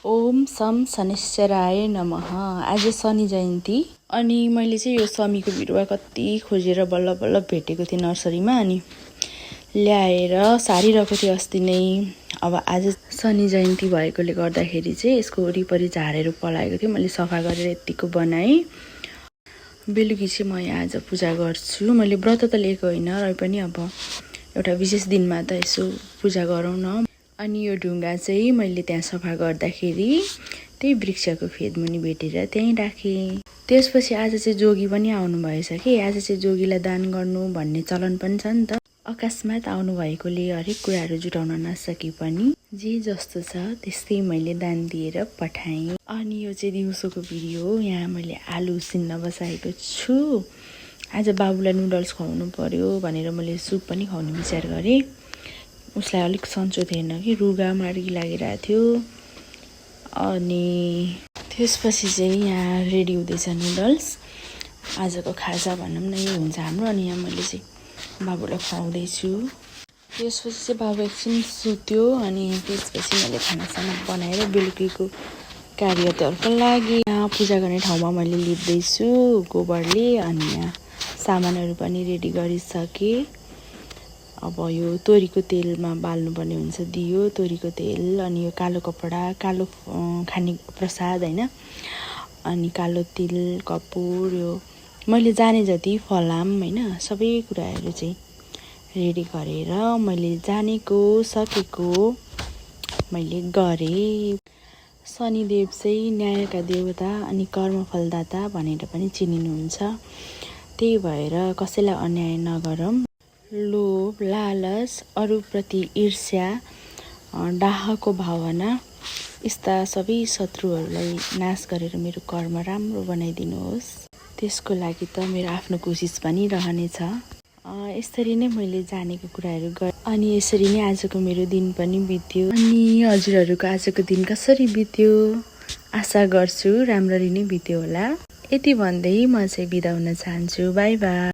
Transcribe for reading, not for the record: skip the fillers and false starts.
Om some शनिश्चराय नमः। आज शनि जयन्ती अनि मैले चाहिँ यो शमीको बिरुवा कति खोजेर बल्ल बल्ल भेटेको थिएँ नर्सरीमा। अनि ल्याएर सारिरहेको थिएँ अस्ति नै। अब आज शनि जयन्ती भएकोले गर्दाखेरि चाहिँ यसको वरिपरि झारहरू पलाएको थियो, मैले सफा गरेर यतिको बनाएँ। बेलुकी चाहिँ म आज पूजा गर्छु। मैले व्रत त लिएको होइन, र पनि अब एउटा विशेष दिनमा त यसो पूजा गरौँ न। अनि यो ढुङ्गा चाहिँ मैले त्यहाँ सफा गर्दाखेरि त्यही वृक्षको फेदमुनि भेटेर त्यहीँ राखेँ। त्यसपछि आज चाहिँ जोगी पनि आउनु भएछ कि। आज चाहिँ जोगीलाई दान गर्नु भन्ने चलन पनि छ नि त। अकस्मात आउनु भएकोले हरेक कुराहरू जुटाउन नसके पनि जे जस्तो छ त्यस्तै मैले दान दिएर पठाएँ। अनि यो चाहिँ दिउँसोको भिडियो हो। यहाँ मैले आलु उसिन्न बसाएको छु। आज बाबुलाई नुडल्स खुवाउनु पर्यो भनेर मैले सुप पनि खुवाउने विचार गरेँ। उसलाई अलिक सन्चो थिएन कि, रुगा मार्गी लागिरहेको थियो। अनि त्यसपछि चाहिँ यहाँ रेडी हुँदैछ नुडल्स। आजको खाजा भनौँ न यो हुन्छ हाम्रो। अनि यहाँ मैले चाहिँ बाबुलाई खुवाउँदैछु। त्यसपछि चाहिँ बाबु एकछिन सुत्यो। अनि त्यसपछि मैले खानासाना बनाएर बेलुकीको कार्यतर्फ लागेँ। यहाँ पूजा गर्ने ठाउँमा मैले लिप्दैछु गोबरले। अनि यहाँ सामानहरू पनि रेडी गरिसकेँ। अब यो तोरीको तेलमा बाल्नुपर्ने हुन्छ दियो, तोरीको तेल। अनि यो कालो कपडा, कालो खाने प्रसाद होइन। अनि कालो तिल, कपुर, यो मैले जाने जति फलाम होइन, सबै कुराहरू चाहिँ रेडी गरेर मैले जानेको सकेको मैले गरेँ। शनिदेव चाहिँ न्यायका देवता अनि कर्मफलदाता भनेर पनि चिनिनुहुन्छ। त्यही भएर कसैलाई अन्याय नगरौँ। लोभ, लालच, अरूप्रति ईर्ष्या, डाहको भावना, यस्ता सबै शत्रुहरूलाई नाश गरेर मेरो कर्म राम्रो बनाइदिनुहोस्। त्यसको लागि त मेरो आफ्नो कोसिस पनि रहनेछ। यसरी नै मैले जानेको कुराहरू गरेँ। अनि यसरी नै आजको मेरो दिन पनि बित्यो। अनि हजुरहरूको आजको दिन कसरी बित्यो? आशा गर्छु राम्ररी नै बित्यो होला। यति भन्दै म चाहिँ बिदा हुन चाहन्छु। By by.